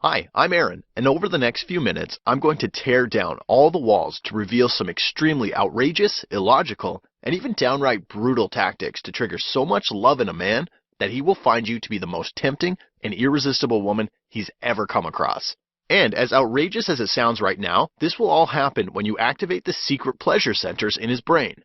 Hi, I'm Aaron, and over the next few minutes, I'm going to tear down all the walls to reveal some extremely outrageous, illogical, and even downright brutal tactics to trigger so much love in a man that he will find you to be the most tempting and irresistible woman he's ever come across. And as outrageous as it sounds right now, this will all happen when you activate the secret pleasure centers in his brain.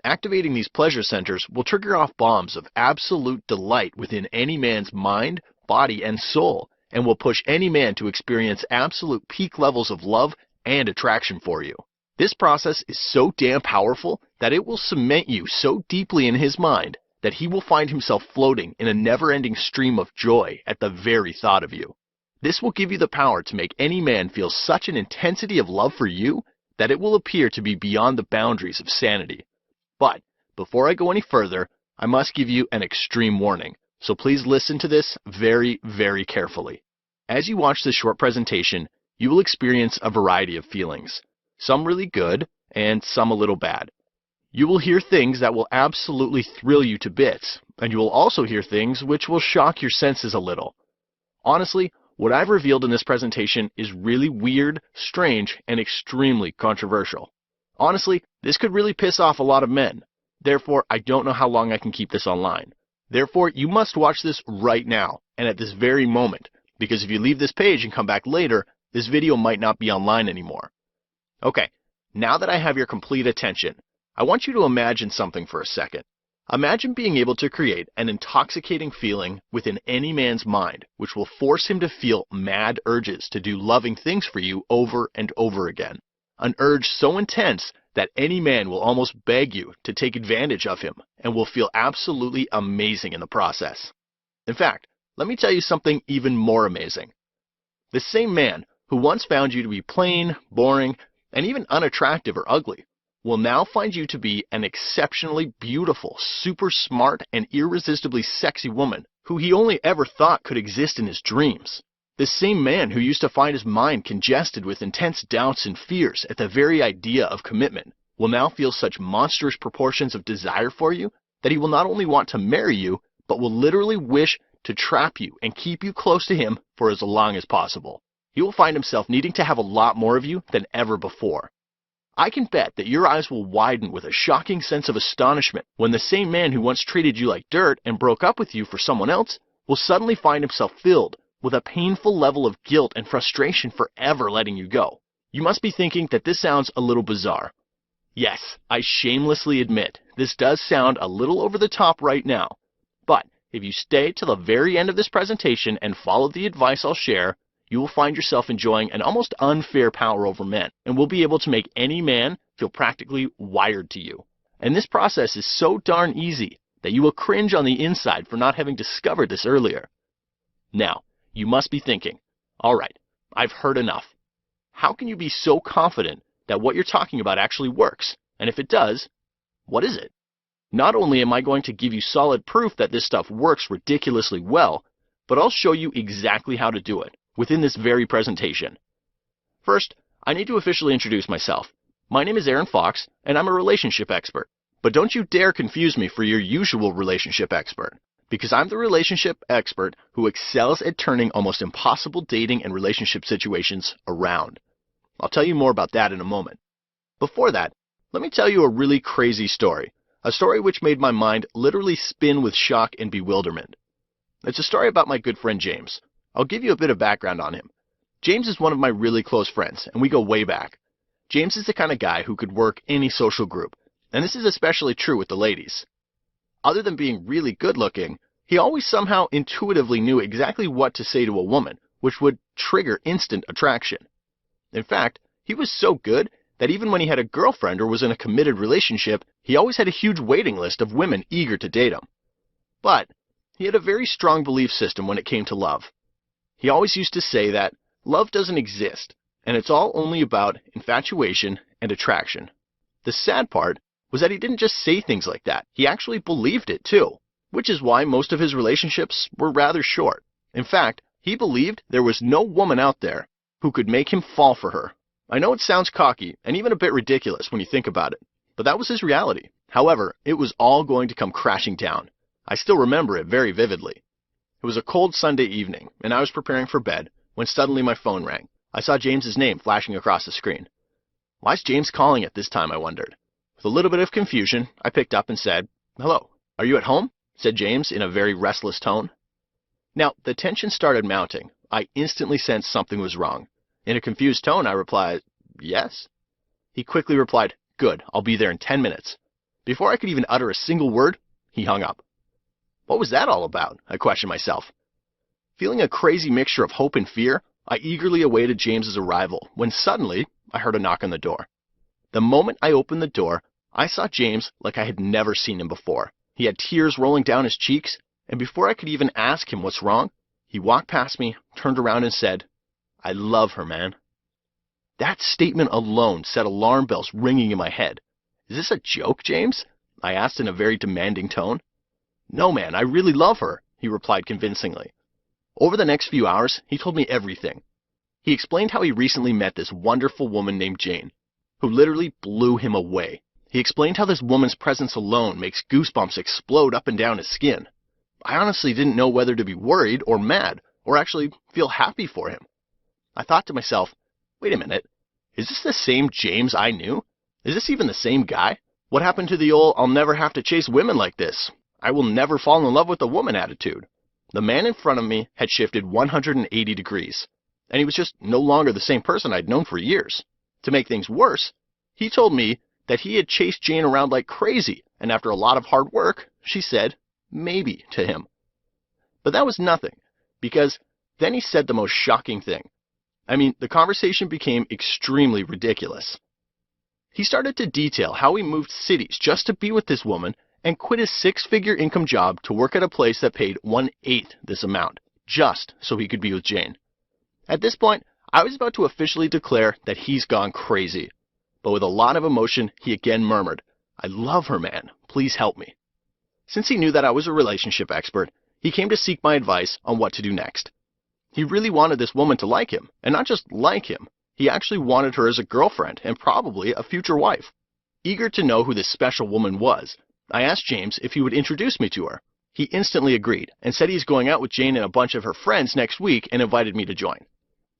Activating these pleasure centers will trigger off bombs of absolute delight within any man's mind, body, and soul, and will push any man to experience absolute peak levels of love and attraction for you. This process is so damn powerful that it will cement you so deeply in his mind that he will find himself floating in a never-ending stream of joy at the very thought of you. This will give you the power to make any man feel such an intensity of love for you that it will appear to be beyond the boundaries of sanity. But before I go any further, I must give you an extreme warning, so please listen to this very, very carefully. As you watch this short presentation, you will experience a variety of feelings, some really good and some a little bad. You will hear things that will absolutely thrill you to bits, and you will also hear things which will shock your senses a little. Honestly, what I've revealed in this presentation is really weird, strange, and extremely controversial. Honestly, this could really piss off a lot of men. Therefore, I don't know how long I can keep this online. Therefore, you must watch this right now, and at this very moment, because if you leave this page and come back later, this video might not be online anymore. Okay, now that I have your complete attention, I want you to imagine something for a second. Imagine being able to create an intoxicating feeling within any man's mind, which will force him to feel mad urges to do loving things for you over and over again. An urge so intense that any man will almost beg you to take advantage of him and will feel absolutely amazing in the process. In fact, let me tell you something even more amazing. The same man who once found you to be plain, boring, and even unattractive or ugly will now find you to be an exceptionally beautiful, super smart, and irresistibly sexy woman who he only ever thought could exist in his dreams. The same man who used to find his mind congested with intense doubts and fears at the very idea of commitment will now feel such monstrous proportions of desire for you that he will not only want to marry you, but will literally wish to trap you and keep you close to him for as long as possible. He will find himself needing to have a lot more of you than ever before. I can bet that your eyes will widen with a shocking sense of astonishment when the same man who once treated you like dirt and broke up with you for someone else will suddenly find himself filled with a painful level of guilt and frustration for ever letting you go. You must be thinking that this sounds a little bizarre. Yes, I shamelessly admit this does sound a little over the top right now. But if you stay to the very end of this presentation and follow the advice I'll share, you will find yourself enjoying an almost unfair power over men and will be able to make any man feel practically wired to you. And this process is so darn easy that you will cringe on the inside for not having discovered this earlier. Now, you must be thinking, all right, I've heard enough. How can you be so confident that what you're talking about actually works? And if it does, what is it? Not only am I going to give you solid proof that this stuff works ridiculously well, but I'll show you exactly how to do it within this very presentation. First, I need to officially introduce myself. My name is Aaron Fox, and I'm a relationship expert. But don't you dare confuse me for your usual relationship expert, because I'm the relationship expert who excels at turning almost impossible dating and relationship situations around. I'll tell you more about that in a moment. Before that, let me tell you a really crazy story, a story which made my mind literally spin with shock and bewilderment. It's a story about my good friend James. I'll give you a bit of background on him. James is one of my really close friends, and we go way back. James is the kind of guy who could work any social group, and this is especially true with the ladies. Other than being really good looking, he always somehow intuitively knew exactly what to say to a woman, which would trigger instant attraction. In fact, he was so good that even when he had a girlfriend or was in a committed relationship, he always had a huge waiting list of women eager to date him. But he had a very strong belief system when it came to love. He always used to say that love doesn't exist, and it's all only about infatuation and attraction. The sad part was that he didn't just say things like that, he actually believed it too, which is why most of his relationships were rather short. In fact, he believed there was no woman out there who could make him fall for her. I know it sounds cocky and even a bit ridiculous when you think about it, but that was his reality. However, it was all going to come crashing down. I still remember it very vividly. It was a cold Sunday evening, and I was preparing for bed, when suddenly my phone rang. I saw James's name flashing across the screen. Why's James calling at this time, I wondered. With a little bit of confusion, I picked up and said, "Hello, are you at home?" said James in a very restless tone. Now, the tension started mounting. I instantly sensed something was wrong. In a confused tone, I replied, "Yes." He quickly replied, "Good, I'll be there in 10 minutes. Before I could even utter a single word, he hung up. What was that all about? I questioned myself. Feeling a crazy mixture of hope and fear, I eagerly awaited James's arrival when suddenly I heard a knock on the door. The moment I opened the door, I saw James like I had never seen him before. He had tears rolling down his cheeks, and before I could even ask him what's wrong, he walked past me, turned around and said, "I love her, man." That statement alone set alarm bells ringing in my head. "Is this a joke, James?" I asked in a very demanding tone. "No, man, I really love her," he replied convincingly. Over the next few hours, he told me everything. He explained how he recently met this wonderful woman named Jane, who literally blew him away. He explained how this woman's presence alone makes goosebumps explode up and down his skin. I honestly didn't know whether to be worried or mad, or actually feel happy for him. I thought to myself, wait a minute, is this the same James I knew? Is this even the same guy? What happened to the old, "I'll never have to chase women like this, I will never fall in love with a woman" attitude? The man in front of me had shifted 180 degrees, and he was just no longer the same person I'd known for years. To make things worse, he told me that he had chased Jane around like crazy, and after a lot of hard work, she said maybe to him. But that was nothing, because then he said the most shocking thing. I mean, the conversation became extremely ridiculous. He started to detail how he moved cities just to be with this woman and quit his 6-figure income job to work at a place that paid 1/8 this amount, just so he could be with Jane. At this point, I was about to officially declare that he's gone crazy. But with a lot of emotion, he again murmured, "I love her, man. Please help me." Since he knew that I was a relationship expert, he came to seek my advice on what to do next. He really wanted this woman to like him, and not just like him. He actually wanted her as a girlfriend and probably a future wife. Eager to know who this special woman was, I asked James if he would introduce me to her. He instantly agreed and said he's going out with Jane and a bunch of her friends next week and invited me to join.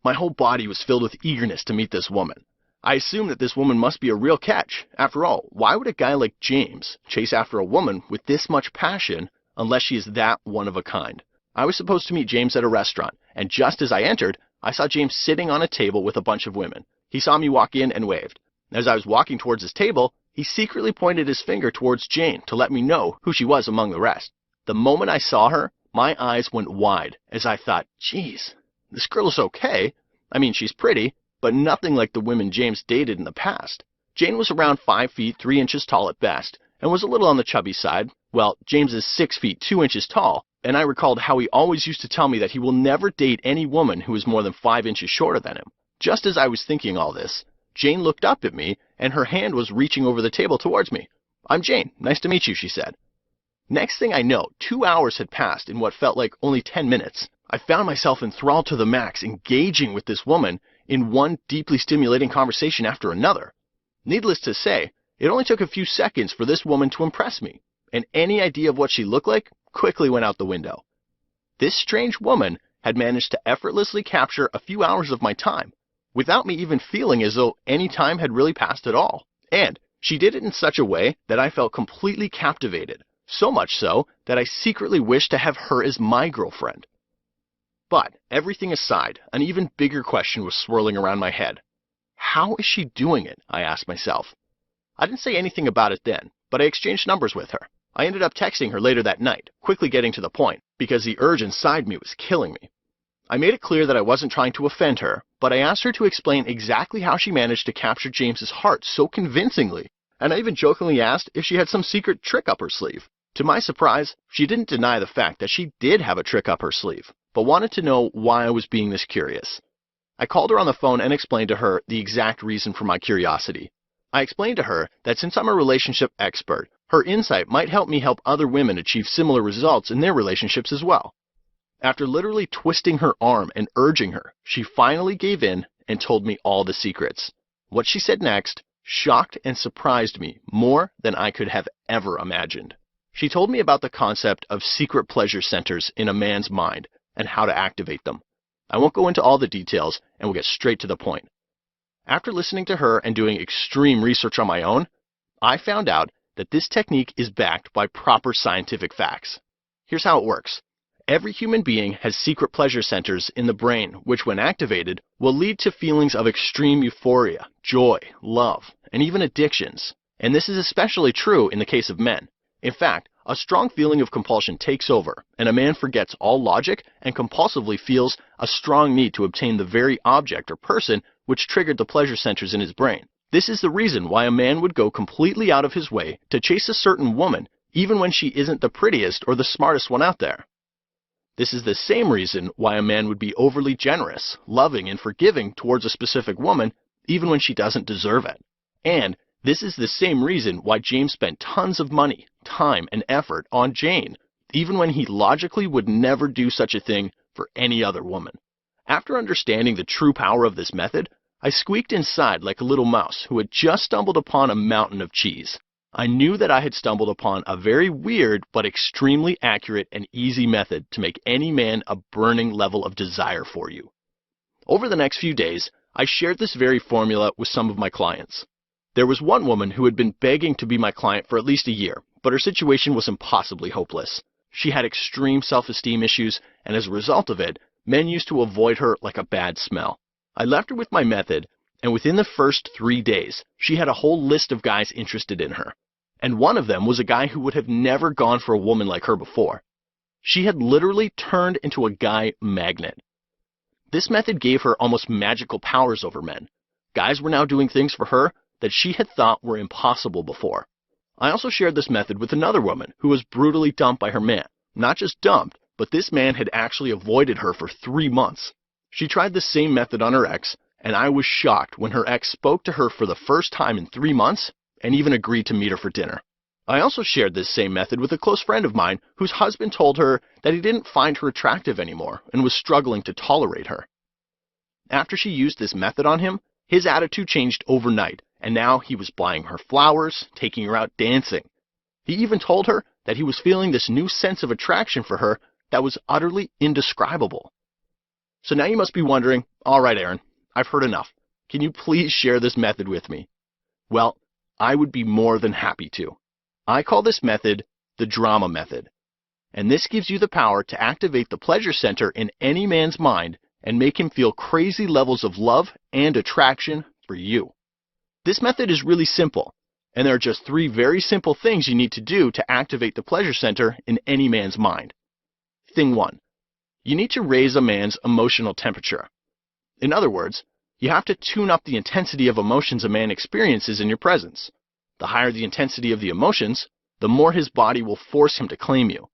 My whole body was filled with eagerness to meet this woman. I assumed that this woman must be a real catch. After all, why would a guy like James chase after a woman with this much passion unless she is that one of a kind? I was supposed to meet James at a restaurant, and just as I entered, I saw James sitting on a table with a bunch of women. He saw me walk in and waved. As I was walking towards his table, he secretly pointed his finger towards Jane to let me know who she was among the rest. The moment I saw her, my eyes went wide as I thought, geez, this girl is okay. I mean, she's pretty, but nothing like the women James dated in the past. Jane was around 5 feet 3 inches tall at best, and was a little on the chubby side. Well, James is 6 feet 2 inches tall, and I recalled how he always used to tell me that he will never date any woman who is more than 5 inches shorter than him. Just as I was thinking all this, Jane looked up at me, and her hand was reaching over the table towards me. "I'm Jane. Nice to meet you," she said. Next thing I know, 2 hours had passed in what felt like only 10 minutes. I found myself enthralled to the max, engaging with this woman in one deeply stimulating conversation after another. Needless to say, it only took a few seconds for this woman to impress me, and any idea of what she looked like quickly went out the window. This strange woman had managed to effortlessly capture a few hours of my time, without me even feeling as though any time had really passed at all. And she did it in such a way that I felt completely captivated, so much so that I secretly wished to have her as my girlfriend. But everything aside, an even bigger question was swirling around my head. How is she doing it? I asked myself. I didn't say anything about it then, but I exchanged numbers with her. I ended up texting her later that night, quickly getting to the point, because the urge inside me was killing me. I made it clear that I wasn't trying to offend her, but I asked her to explain exactly how she managed to capture James's heart so convincingly, and I even jokingly asked if she had some secret trick up her sleeve. To my surprise, she didn't deny the fact that she did have a trick up her sleeve, but wanted to know why I was being this curious. I called her on the phone and explained to her the exact reason for my curiosity. I explained to her that since I'm a relationship expert, her insight might help me help other women achieve similar results in their relationships as well. After literally twisting her arm and urging her, she finally gave in and told me all the secrets. What she said next shocked and surprised me more than I could have ever imagined. She told me about the concept of secret pleasure centers in a man's mind and how to activate them. I won't go into all the details and we'll get straight to the point. After listening to her and doing extreme research on my own, I found out that this technique is backed by proper scientific facts. Here's how it works. Every human being has secret pleasure centers in the brain, which when activated will lead to feelings of extreme euphoria, joy, love, and even addictions. And this is especially true in the case of men. In fact, a strong feeling of compulsion takes over, and a man forgets all logic and compulsively feels a strong need to obtain the very object or person which triggered the pleasure centers in his brain. This is the reason why a man would go completely out of his way to chase a certain woman, even when she isn't the prettiest or the smartest one out there. This is the same reason why a man would be overly generous, loving, and forgiving towards a specific woman, even when she doesn't deserve it. And this is the same reason why James spent tons of money, time, and effort on Jane, even when he logically would never do such a thing for any other woman. After understanding the true power of this method, I squeaked inside like a little mouse who had just stumbled upon a mountain of cheese. I knew that I had stumbled upon a very weird but extremely accurate and easy method to make any man a burning level of desire for you. Over the next few days, I shared this very formula with some of my clients. There was one woman who had been begging to be my client for at least a year, but her situation was impossibly hopeless. She had extreme self-esteem issues, and as a result of it, men used to avoid her like a bad smell. I left her with my method, and within the first 3 days, she had a whole list of guys interested in her. And one of them was a guy who would have never gone for a woman like her before. She had literally turned into a guy magnet. This method gave her almost magical powers over men. Guys were now doing things for her that she had thought were impossible before. I also shared this method with another woman who was brutally dumped by her man. Not just dumped, but this man had actually avoided her for 3 months. She tried the same method on her ex, and I was shocked when her ex spoke to her for the first time in 3 months and even agreed to meet her for dinner. I also shared this same method with a close friend of mine whose husband told her that he didn't find her attractive anymore and was struggling to tolerate her. After she used this method on him, his attitude changed overnight, and now he was buying her flowers, taking her out dancing. He even told her that he was feeling this new sense of attraction for her that was utterly indescribable. So now you must be wondering, all right, Aaron, I've heard enough. Can you please share this method with me? Well, I would be more than happy to. I call this method the drama method. And this gives you the power to activate the pleasure center in any man's mind and make him feel crazy levels of love and attraction for you. This method is really simple, and there are just 3 very simple things you need to do to activate the pleasure center in any man's mind. Thing 1. You need to raise a man's emotional temperature. In other words, you have to tune up the intensity of emotions a man experiences in your presence. The higher the intensity of the emotions, the more his body will force him to claim you.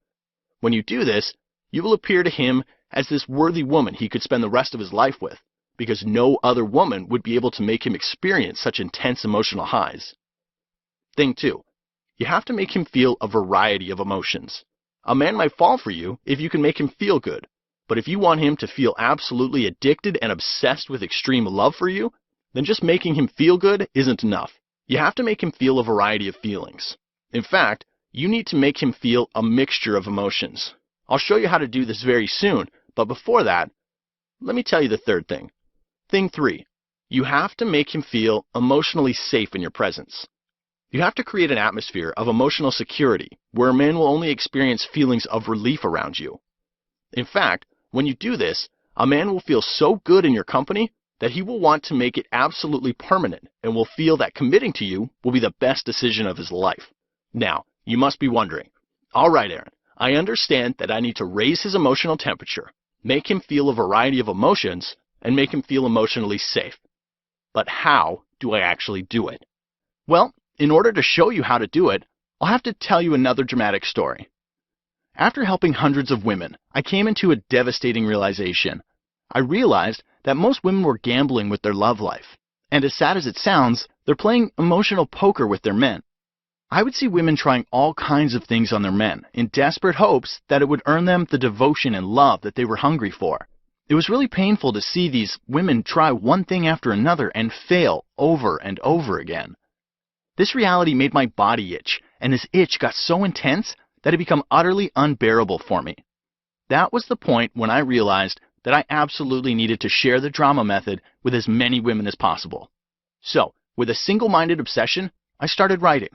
When you do this, you will appear to him as this worthy woman he could spend the rest of his life with, because no other woman would be able to make him experience such intense emotional highs. Thing 2. You have to make him feel a variety of emotions. A man might fall for you if you can make him feel good, but if you want him to feel absolutely addicted and obsessed with extreme love for you, then just making him feel good isn't enough. You have to make him feel a variety of feelings. In fact, you need to make him feel a mixture of emotions. I'll show you how to do this very soon, but before that, let me tell you the third thing. Thing 3. You have to make him feel emotionally safe in your presence. You have to create an atmosphere of emotional security where a man will only experience feelings of relief around you. In fact, when you do this, a man will feel so good in your company that he will want to make it absolutely permanent and will feel that committing to you will be the best decision of his life. Now, you must be wondering, all right, Aaron, I understand that I need to raise his emotional temperature, make him feel a variety of emotions, and make him feel emotionally safe. But how do I actually do it? Well, in order to show you how to do it, I'll have to tell you another dramatic story. After helping hundreds of women, I came into a devastating realization. I realized that most women were gambling with their love life, and as sad as it sounds, they're playing emotional poker with their men. I would see women trying all kinds of things on their men in desperate hopes that it would earn them the devotion and love that they were hungry for. It was really painful to see these women try one thing after another and fail over and over again. This reality made my body itch, and this itch got so intense that it became utterly unbearable for me. That was the point when I realized that I absolutely needed to share the drama method with as many women as possible. So, with a single-minded obsession, I started writing.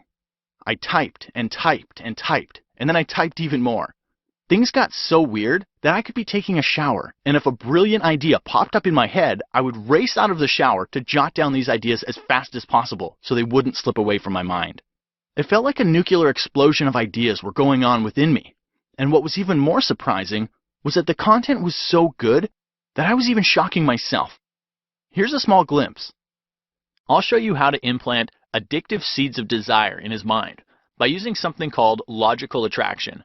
I typed and typed and typed, and then I typed even more. Things got so weird that I could be taking a shower, and if a brilliant idea popped up in my head, I would race out of the shower to jot down these ideas as fast as possible so they wouldn't slip away from my mind. It felt like a nuclear explosion of ideas were going on within me, and what was even more surprising was that the content was so good that I was even shocking myself. Here's a small glimpse. I'll show you how to implant addictive seeds of desire in his mind by using something called logical attraction.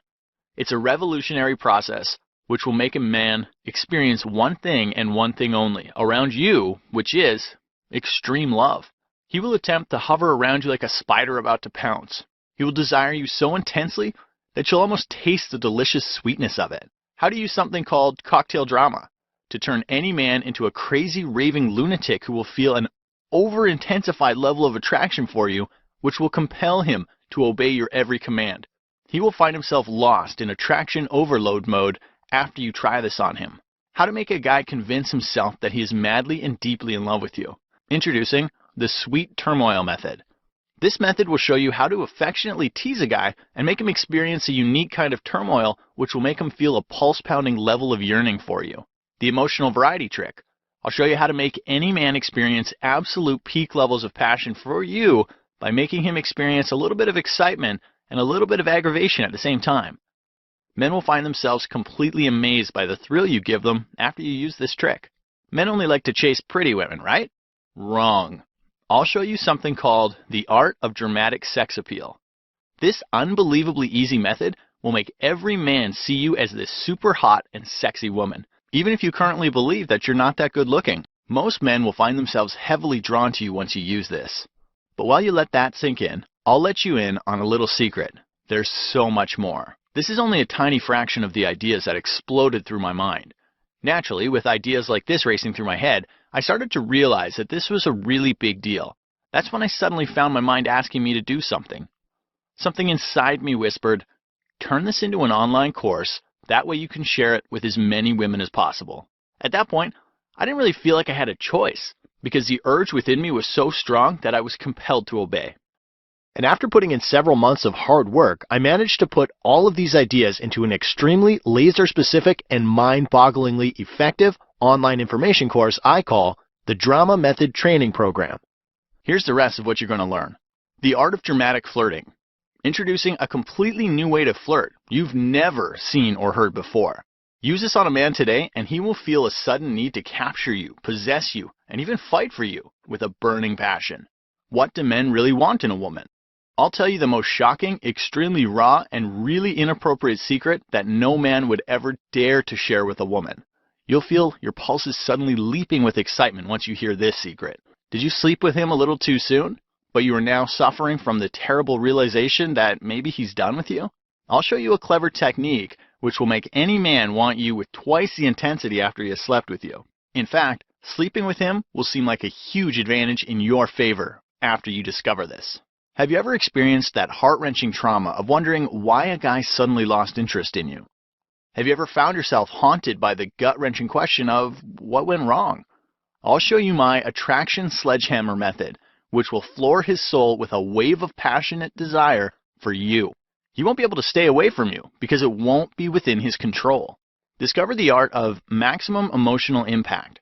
It's a revolutionary process which will make a man experience one thing and one thing only around you, which is extreme love. He will attempt to hover around you like a spider about to pounce. He will desire you so intensely that you'll almost taste the delicious sweetness of it. How to use something called cocktail drama to turn any man into a crazy raving lunatic who will feel an over-intensified level of attraction for you, which will compel him to obey your every command. He will find himself lost in attraction overload mode after you try this on him. How to make a guy convince himself that he is madly and deeply in love with you. Introducing the Sweet Turmoil Method. This method will show you how to affectionately tease a guy and make him experience a unique kind of turmoil which will make him feel a pulse-pounding level of yearning for you. The Emotional Variety Trick. I'll show you how to make any man experience absolute peak levels of passion for you by making him experience a little bit of excitement and a little bit of aggravation at the same time. Men will find themselves completely amazed by the thrill you give them after you use this trick. Men only like to chase pretty women, right? Wrong. I'll show you something called the art of dramatic sex appeal. This unbelievably easy method will make every man see you as this super hot and sexy woman, even if you currently believe that you're not that good looking. Most men will find themselves heavily drawn to you once you use this. But while you let that sink in, I'll let you in on a little secret. There's so much more. This is only a tiny fraction of the ideas that exploded through my mind. Naturally, with ideas like this racing through my head, I started to realize that this was a really big deal. That's when I suddenly found my mind asking me to do something. Something inside me whispered, turn this into an online course, that way you can share it with as many women as possible. At that point, I didn't really feel like I had a choice, because the urge within me was so strong that I was compelled to obey. And after putting in several months of hard work, I managed to put all of these ideas into an extremely laser-specific and mind-bogglingly effective online information course I call the Drama Method Training Program. Here's the rest of what you're going to learn. The art of dramatic flirting. Introducing a completely new way to flirt you've never seen or heard before. Use this on a man today and he will feel a sudden need to capture you, possess you, and even fight for you with a burning passion. What do men really want in a woman? I'll tell you the most shocking, extremely raw, and really inappropriate secret that no man would ever dare to share with a woman. You'll feel your pulses suddenly leaping with excitement once you hear this secret. Did you sleep with him a little too soon? But you are now suffering from the terrible realization that maybe he's done with you? I'll show you a clever technique which will make any man want you with twice the intensity after he has slept with you. In fact, sleeping with him will seem like a huge advantage in your favor after you discover this. Have you ever experienced that heart-wrenching trauma of wondering why a guy suddenly lost interest in you? Have you ever found yourself haunted by the gut-wrenching question of what went wrong? I'll show you my attraction sledgehammer method, which will floor his soul with a wave of passionate desire for you. He won't be able to stay away from you because it won't be within his control. Discover the art of maximum emotional impact.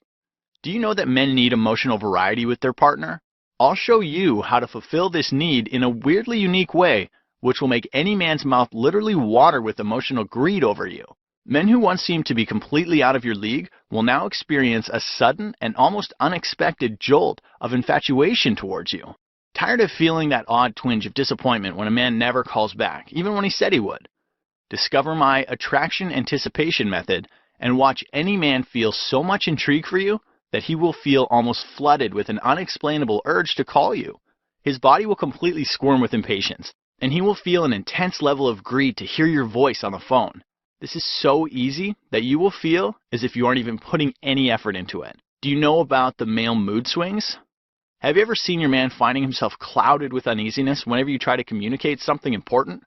Do you know that men need emotional variety with their partner? I'll show you how to fulfill this need in a weirdly unique way, which will make any man's mouth literally water with emotional greed over you. Men who once seemed to be completely out of your league will now experience a sudden and almost unexpected jolt of infatuation towards you. Tired of feeling that odd twinge of disappointment when a man never calls back, even when he said he would? Discover my attraction anticipation method and watch any man feel so much intrigue for you that he will feel almost flooded with an unexplainable urge to call you. His body will completely squirm with impatience, and he will feel an intense level of greed to hear your voice on the phone. This is so easy that you will feel as if you aren't even putting any effort into it. Do you know about the male mood swings? Have you ever seen your man finding himself clouded with uneasiness whenever you try to communicate something important?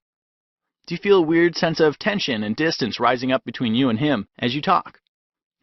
Do you feel a weird sense of tension and distance rising up between you and him as you talk?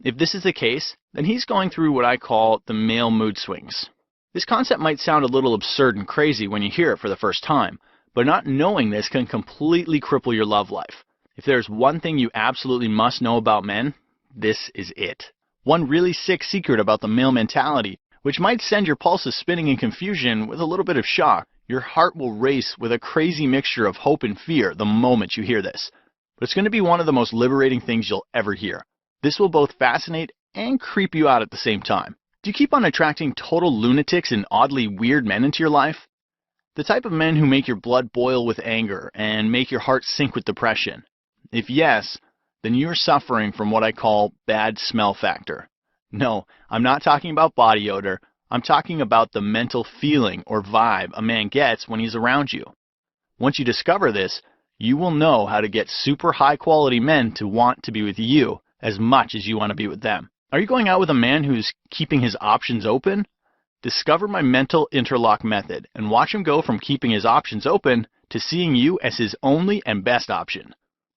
If this is the case, then he's going through what I call the male mood swings. This concept might sound a little absurd and crazy when you hear it for the first time, but not knowing this can completely cripple your love life. If there's one thing you absolutely must know about men, this is it. One really sick secret about the male mentality, which might send your pulses spinning in confusion with a little bit of shock. Your heart will race with a crazy mixture of hope and fear the moment you hear this. But it's going to be one of the most liberating things you'll ever hear. This will both fascinate and creep you out at the same time. Do you keep on attracting total lunatics and oddly weird men into your life? The type of men who make your blood boil with anger and make your heart sink with depression? If yes, then you're suffering from what I call bad smell factor. No, I'm not talking about body odor. I'm talking about the mental feeling or vibe a man gets when he's around you. Once you discover this, you will know how to get super high quality men to want to be with you as much as you want to be with them. Are you going out with a man who's keeping his options open? Discover my mental interlock method and watch him go from keeping his options open to seeing you as his only and best option.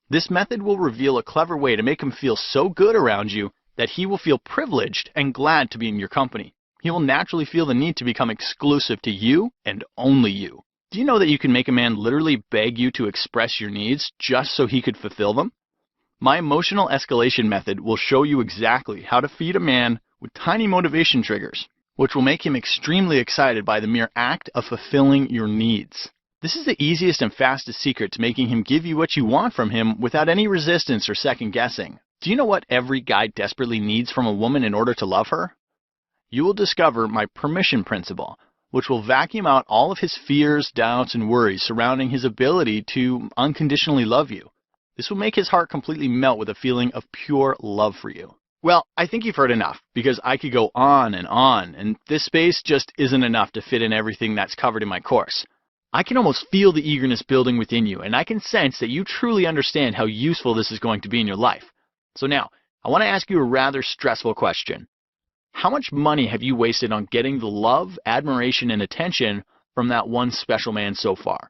This method will reveal a clever way to make him feel so good around you that he will feel privileged and glad to be in your company. He will naturally feel the need to become exclusive to you and only you. Do you know that you can make a man literally beg you to express your needs just so he could fulfill them? My emotional escalation method will show you exactly how to feed a man with tiny motivation triggers, which will make him extremely excited by the mere act of fulfilling your needs. This is the easiest and fastest secret to making him give you what you want from him without any resistance or second guessing. Do you know what every guy desperately needs from a woman in order to love her? You will discover my permission principle, which will vacuum out all of his fears, doubts, and worries surrounding his ability to unconditionally love you. This will make his heart completely melt with a feeling of pure love for you. Well, I think you've heard enough, because I could go on, and this space just isn't enough to fit in everything that's covered in my course. I can almost feel the eagerness building within you, and I can sense that you truly understand how useful this is going to be in your life. So now, I want to ask you a rather stressful question. How much money have you wasted on getting the love, admiration, and attention from that one special man so far?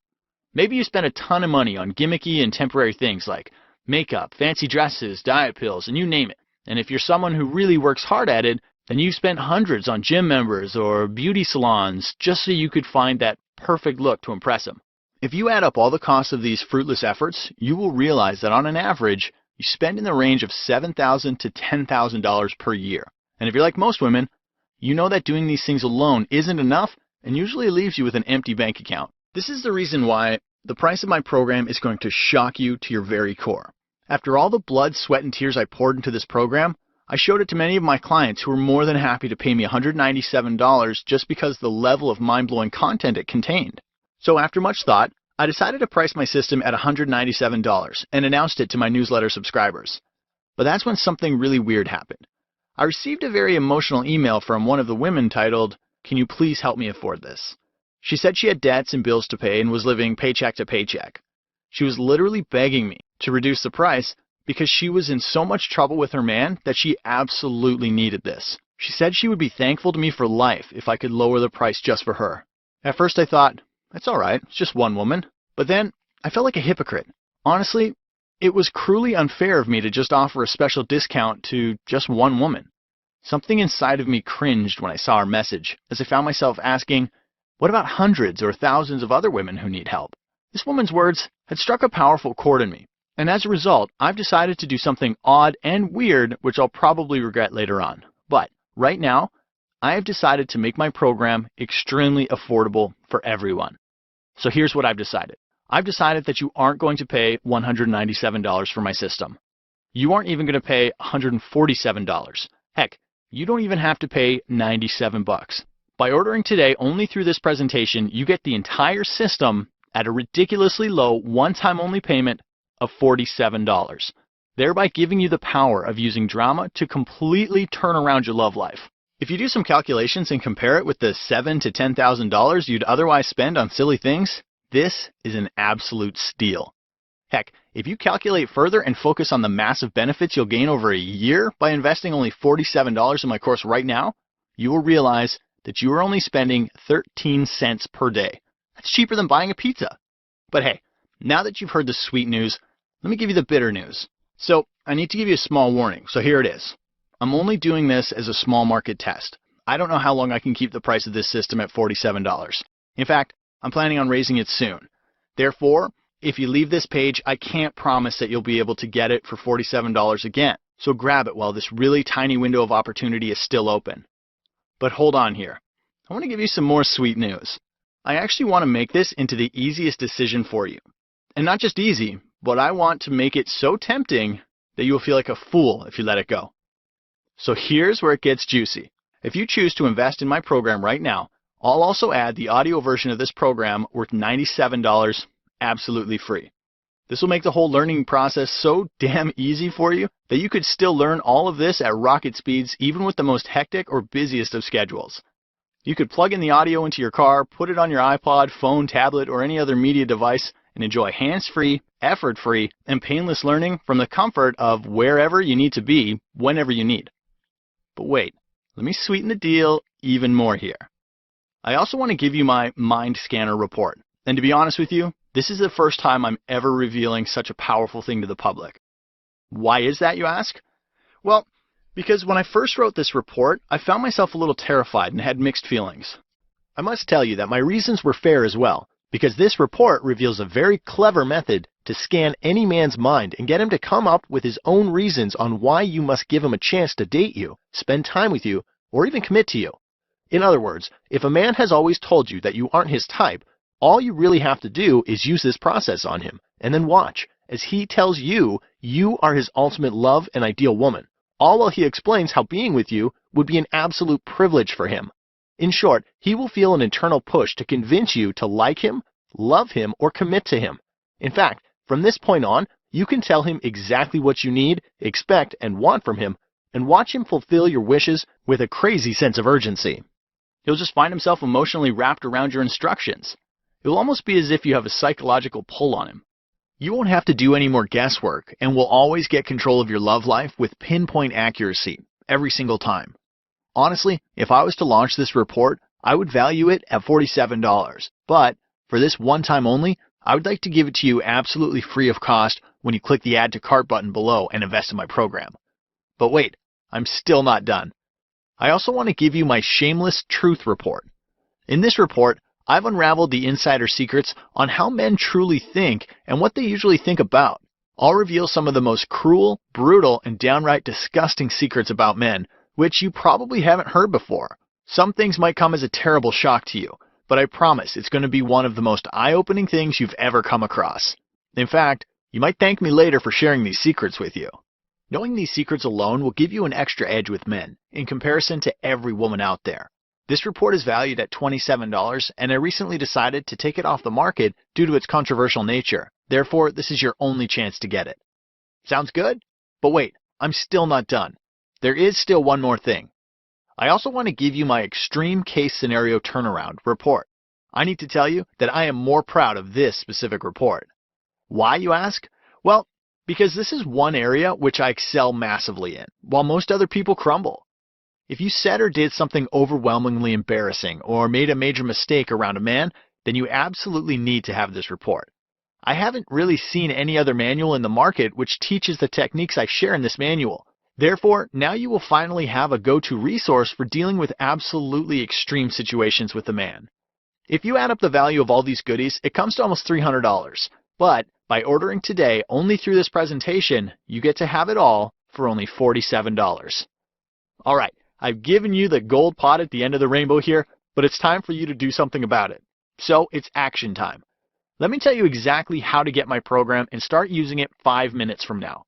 Maybe you spent a ton of money on gimmicky and temporary things like makeup, fancy dresses, diet pills, and you name it. And if you're someone who really works hard at it, then you've spent hundreds on gym members or beauty salons just so you could find that perfect look to impress him. If you add up all the costs of these fruitless efforts, you will realize that on an average, you spend in the range of $7,000 to $10,000 per year. And if you're like most women, you know that doing these things alone isn't enough and usually leaves you with an empty bank account. This is the reason why the price of my program is going to shock you to your very core. After all the blood, sweat, and tears I poured into this program, I showed it to many of my clients who were more than happy to pay me $197 just because the level of mind-blowing content it contained. So after much thought, I decided to price my system at $197 and announced it to my newsletter subscribers. But that's when something really weird happened. I received a very emotional email from one of the women titled, "Can you please help me afford this?" She said she had debts and bills to pay and was living paycheck to paycheck. She was literally begging me to reduce the price because she was in so much trouble with her man that she absolutely needed this. She said she would be thankful to me for life if I could lower the price just for her. At first I thought, that's all right, it's just one woman. But then I felt like a hypocrite. Honestly, it was cruelly unfair of me to just offer a special discount to just one woman. Something inside of me cringed when I saw her message, as I found myself asking, what about hundreds or thousands of other women who need help? This woman's words had struck a powerful chord in me, and as a result, I've decided to do something odd and weird, which I'll probably regret later on. But right now, I have decided to make my program extremely affordable for everyone. So here's what I've decided. I've decided that you aren't going to pay $197 for my system. You aren't even going to pay $147. Heck, you don't even have to pay $97. By ordering today only through this presentation, you get the entire system at a ridiculously low one-time only payment of $47, thereby giving you the power of using drama to completely turn around your love life. If you do some calculations and compare it with the $7,000 to $10,000 you'd otherwise spend on silly things, this is an absolute steal. Heck, if you calculate further and focus on the massive benefits you'll gain over a year by investing only $47 in my course right now, you will realize that you are only spending 13 cents per day. That's cheaper than buying a pizza. But hey, now that you've heard the sweet news, let me give you the bitter news. So I need to give you a small warning, so here it is. I'm only doing this as a small market test. I don't know how long I can keep the price of this system at $47. In fact, I'm planning on raising it soon. Therefore, if you leave this page, I can't promise that you'll be able to get it for $47 again. So grab it while this really tiny window of opportunity is still open. But hold on here. I want to give you some more sweet news. I actually want to make this into the easiest decision for you. And not just easy, but I want to make it so tempting that you will feel like a fool if you let it go. So here's where it gets juicy. If you choose to invest in my program right now, I'll also add the audio version of this program worth $97 absolutely free. This will make the whole learning process so damn easy for you that you could still learn all of this at rocket speeds even with the most hectic or busiest of schedules. You could plug in the audio into your car, put it on your iPod, phone, tablet, or any other media device and enjoy hands-free, effort-free, and painless learning from the comfort of wherever you need to be, whenever you need. But wait, let me sweeten the deal even more here. I also want to give you my Mind Scanner report. And to be honest with you, this is the first time I'm ever revealing such a powerful thing to the public. Why is that, you ask? Well, because when I first wrote this report, I found myself a little terrified and had mixed feelings. I must tell you that my reasons were fair as well, because this report reveals a very clever method to scan any man's mind and get him to come up with his own reasons on why you must give him a chance to date you, spend time with you, or even commit to you. In other words, if a man has always told you that you aren't his type, all you really have to do is use this process on him, and then watch as he tells you you are his ultimate love and ideal woman, all while he explains how being with you would be an absolute privilege for him. In short, he will feel an internal push to convince you to like him, love him, or commit to him. In fact, from this point on, you can tell him exactly what you need, expect, and want from him, and watch him fulfill your wishes with a crazy sense of urgency. He'll just find himself emotionally wrapped around your instructions. It will almost be as if you have a psychological pull on him. You won't have to do any more guesswork and will always get control of your love life with pinpoint accuracy every single time. Honestly, if I was to launch this report, I would value it at $47. But for this one time only, I would like to give it to you absolutely free of cost when you click the Add to Cart button below and invest in my program. But wait, I'm still not done. I also want to give you my shameless truth report. In this report, I've unraveled the insider secrets on how men truly think and what they usually think about. I'll reveal some of the most cruel, brutal, and downright disgusting secrets about men, which you probably haven't heard before. Some things might come as a terrible shock to you, but I promise it's going to be one of the most eye-opening things you've ever come across. In fact, you might thank me later for sharing these secrets with you. Knowing these secrets alone will give you an extra edge with men, in comparison to every woman out there. This report is valued at $27, and I recently decided to take it off the market due to its controversial nature. Therefore, this is your only chance to get it. Sounds good? But wait, I'm still not done. There is still one more thing. I also want to give you my extreme case scenario turnaround report. I need to tell you that I am more proud of this specific report. Why, you ask? Well, because this is one area which I excel massively in, while most other people crumble. If you said or did something overwhelmingly embarrassing or made a major mistake around a man, then you absolutely need to have this report. I haven't really seen any other manual in the market which teaches the techniques I share in this manual. Therefore, now you will finally have a go-to resource for dealing with absolutely extreme situations with a man. If you add up the value of all these goodies, it comes to almost $300. But by ordering today only through this presentation, you get to have it all for only $47. All right. I've given you the gold pot at the end of the rainbow here, but it's time for you to do something about it. So it's action time. Let me tell you exactly how to get my program and start using it 5 minutes from now.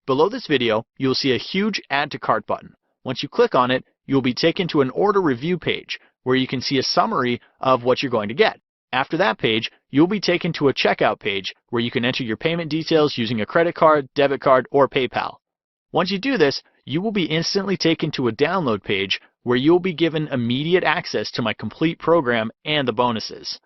Below this video, you'll see a huge Add to Cart button. Once you click on it, you'll be taken to an order review page where you can see a summary of what you're going to get. After that page, you'll be taken to a checkout page where you can enter your payment details using a credit card, debit card, or PayPal. Once you do this, you will be instantly taken to a download page where you'll be given immediate access to my complete program and the bonuses.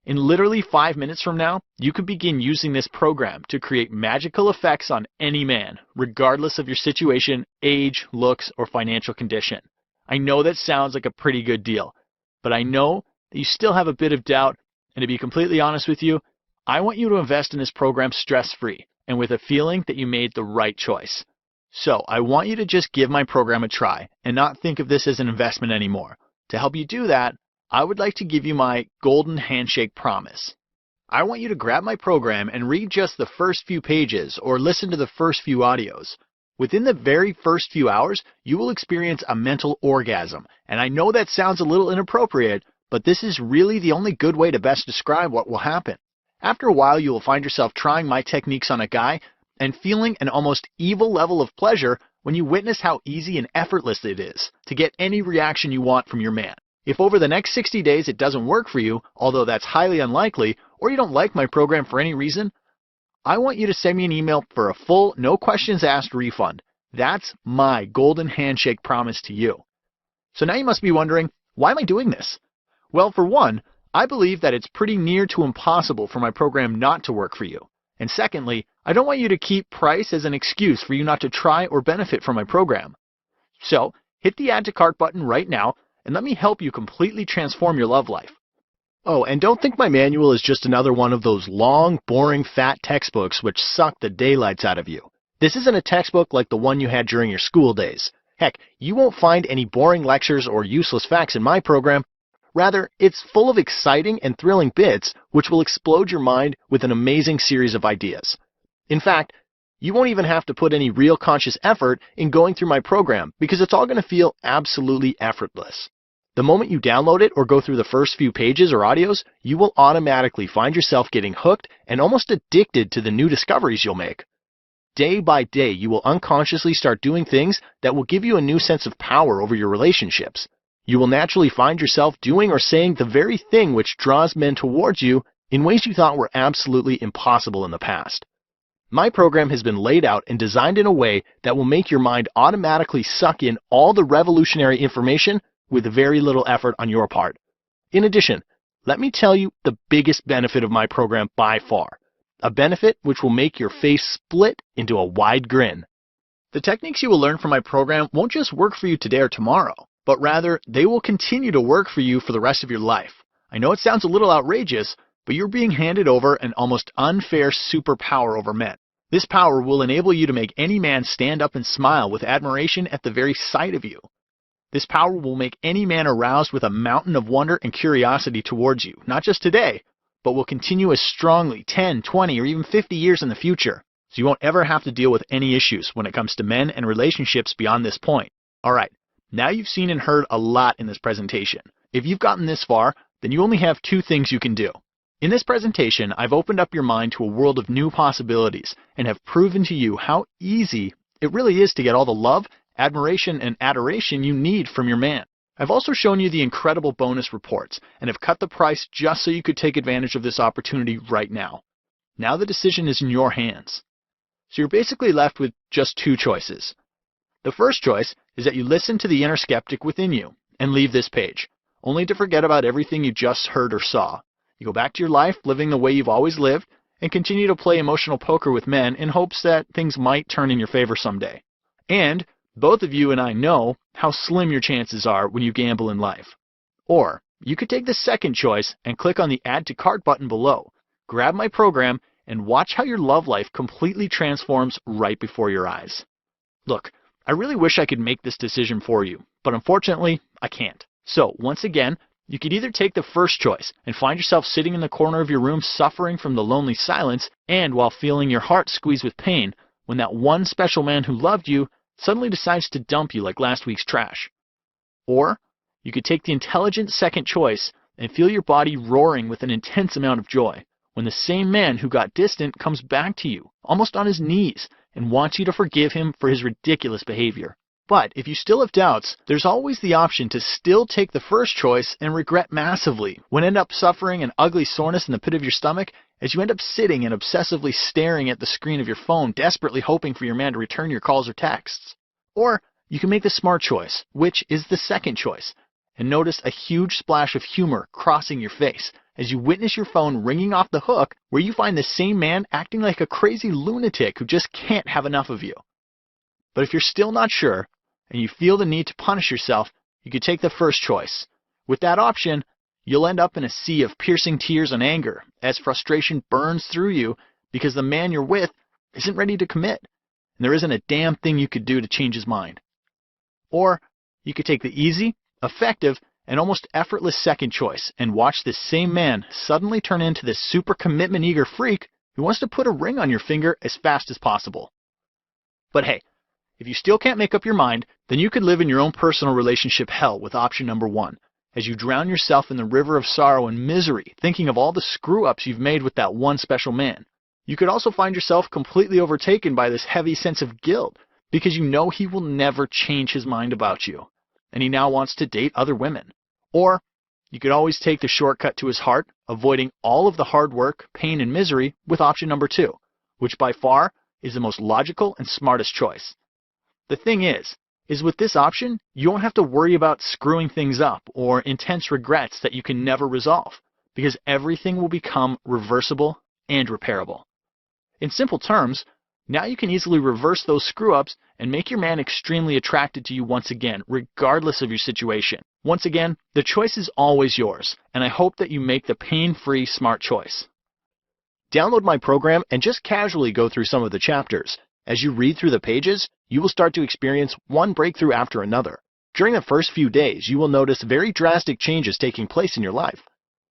In literally 5 minutes from now, you can begin using this program to create magical effects on any man, regardless of your situation, age, looks, or financial condition. I know that sounds like a pretty good deal, but I know that you still have a bit of doubt, and to be completely honest with you, I want you to invest in this program stress-free and with a feeling that you made the right choice. So I want you to just give my program a try and not think of this as an investment anymore. To help you do that, I would like to give you my golden handshake promise. I want you to grab my program and read just the first few pages or listen to the first few audios. Within the very first few hours, you will experience a mental orgasm. And I know that sounds a little inappropriate, but this is really the only good way to best describe what will happen. After a while, you will find yourself trying my techniques on a guy and feeling an almost evil level of pleasure when you witness how easy and effortless it is to get any reaction you want from your man. If over the next 60 days it doesn't work for you, although that's highly unlikely, or you don't like my program for any reason, I want you to send me an email for a full, no questions asked refund. That's my golden handshake promise to you. So now you must be wondering, why am I doing this? Well, for one, I believe that it's pretty near to impossible for my program not to work for you. And secondly, I don't want you to keep price as an excuse for you not to try or benefit from my program. So hit the Add to Cart button right now and let me help you completely transform your love life. Oh, and don't think my manual is just another one of those long, boring, fat textbooks which suck the daylights out of you. This isn't a textbook like the one you had during your school days. Heck, you won't find any boring lectures or useless facts in my program. Rather, it's full of exciting and thrilling bits which will explode your mind with an amazing series of ideas. In fact, you won't even have to put any real conscious effort in going through my program because it's all going to feel absolutely effortless. The moment you download it or go through the first few pages or audios, you will automatically find yourself getting hooked and almost addicted to the new discoveries you'll make. Day by day, you will unconsciously start doing things that will give you a new sense of power over your relationships. You will naturally find yourself doing or saying the very thing which draws men towards you in ways you thought were absolutely impossible in the past. My program has been laid out and designed in a way that will make your mind automatically suck in all the revolutionary information with very little effort on your part. In addition, let me tell you the biggest benefit of my program by far. A benefit which will make your face split into a wide grin. The techniques you will learn from my program won't just work for you today or tomorrow, but rather they will continue to work for you for the rest of your life. I know it sounds a little outrageous, but you're being handed over an almost unfair superpower over men. This power will enable you to make any man stand up and smile with admiration at the very sight of you. This power will make any man aroused with a mountain of wonder and curiosity towards you, not just today, but will continue as strongly 10, 20, or even 50 years in the future, so you won't ever have to deal with any issues when it comes to men and relationships beyond this point. Alright, now you've seen and heard a lot in this presentation. If you've gotten this far, then you only have two things you can do. In this presentation, I've opened up your mind to a world of new possibilities and have proven to you how easy it really is to get all the love, admiration, and adoration you need from your man. I've also shown you the incredible bonus reports and have cut the price just so you could take advantage of this opportunity right now. Now the decision is in your hands. So you're basically left with just two choices. The first choice is that you listen to the inner skeptic within you and leave this page, only to forget about everything you just heard or saw. You go back to your life living the way you've always lived and continue to play emotional poker with men in hopes that things might turn in your favor someday. And both of you and I know how slim your chances are when you gamble in life. Or you could take the second choice and click on the Add to Cart button below, grab my program, and watch how your love life completely transforms right before your eyes. Look, I really wish I could make this decision for you, but unfortunately, I can't. So once again, you could either take the first choice and find yourself sitting in the corner of your room suffering from the lonely silence and while feeling your heart squeeze with pain when that one special man who loved you suddenly decides to dump you like last week's trash. Or you could take the intelligent second choice and feel your body roaring with an intense amount of joy when the same man who got distant comes back to you, almost on his knees, and wants you to forgive him for his ridiculous behavior. But if you still have doubts, there's always the option to still take the first choice and regret massively when end up suffering an ugly soreness in the pit of your stomach as you end up sitting and obsessively staring at the screen of your phone, desperately hoping for your man to return your calls or texts. Or you can make the smart choice, which is the second choice, and notice a huge splash of humor crossing your face as you witness your phone ringing off the hook where you find the same man acting like a crazy lunatic who just can't have enough of you. But if you're still not sure, and you feel the need to punish yourself, you could take the first choice. With that option, you'll end up in a sea of piercing tears and anger as frustration burns through you because the man you're with isn't ready to commit. and there isn't a damn thing you could do to change his mind. Or you could take the easy, effective, and almost effortless second choice and watch this same man suddenly turn into this super commitment-eager freak who wants to put a ring on your finger as fast as possible. But hey, if you still can't make up your mind, then you could live in your own personal relationship hell with option number 1, as you drown yourself in the river of sorrow and misery thinking of all the screw-ups you've made with that one special man. You could also find yourself completely overtaken by this heavy sense of guilt because you know he will never change his mind about you, and he now wants to date other women. Or you could always take the shortcut to his heart, avoiding all of the hard work, pain, and misery with option number 2, which by far is the most logical and smartest choice. The thing is with this option, you won't have to worry about screwing things up or intense regrets that you can never resolve, because everything will become reversible and repairable. In simple terms, now you can easily reverse those screw-ups and make your man extremely attracted to you once again, regardless of your situation. Once again, the choice is always yours, and I hope that you make the pain-free, smart choice. Download my program and just casually go through some of the chapters. As you read through the pages, you will start to experience one breakthrough after another. During the first few days, you will notice very drastic changes taking place in your life.